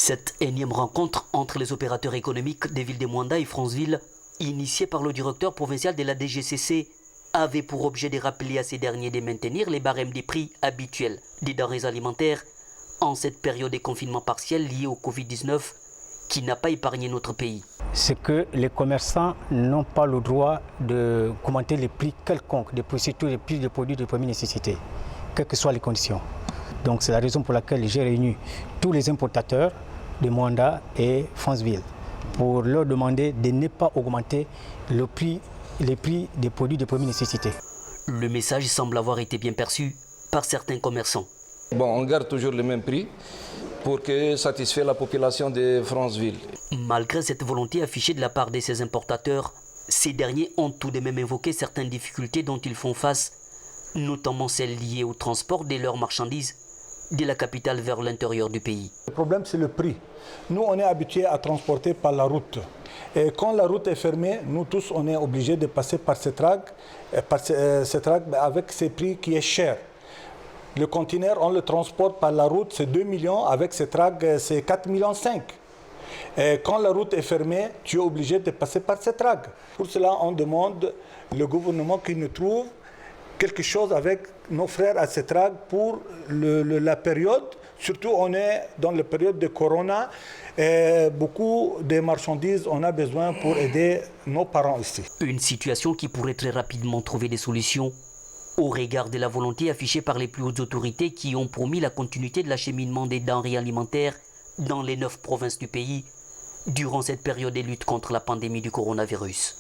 Cette énième rencontre entre les opérateurs économiques des villes de Mwanda et Franceville, initiée par le directeur provincial de la DGCC, avait pour objet de rappeler à ces derniers de maintenir les barèmes des prix habituels des denrées alimentaires en cette période de confinement partiel liée au Covid-19 qui n'a pas épargné notre pays. C'est que les commerçants n'ont pas le droit de commenter les prix quelconques, surtout les prix des produits de première nécessité, quelles que soient les conditions. Donc c'est la raison pour laquelle j'ai réuni tous les importateurs de Mwanda et Franceville pour leur demander de ne pas augmenter les prix des produits de première nécessité. Le message semble avoir été bien perçu par certains commerçants. Bon, on garde toujours le même prix pour que satisfaire la population de Franceville. Malgré cette volonté affichée de la part de ces importateurs, ces derniers ont tout de même évoqué certaines difficultés dont ils font face, notamment celles liées au transport de leurs marchandises de la capitale vers l'intérieur du pays. Le problème, c'est le prix. Nous, on est habitués à transporter par la route. Et quand la route est fermée, nous tous, on est obligés de passer par Cetrac avec ces prix qui est cher. Le conteneur, on le transporte par la route, c'est 2 millions, avec Cetrac, c'est 4,5 millions. Et quand la route est fermée, tu es obligé de passer par Cetrac. Pour cela, on demande au gouvernement qu'il nous trouve quelque chose avec nos frères à Cetrac pour la période. Surtout, on est dans la période de Corona et beaucoup de marchandises, on a besoin pour aider nos parents ici. Une situation qui pourrait très rapidement trouver des solutions au regard de la volonté affichée par les plus hautes autorités qui ont promis la continuité de l'acheminement des denrées alimentaires dans les 9 provinces du pays durant cette période de lutte contre la pandémie du coronavirus.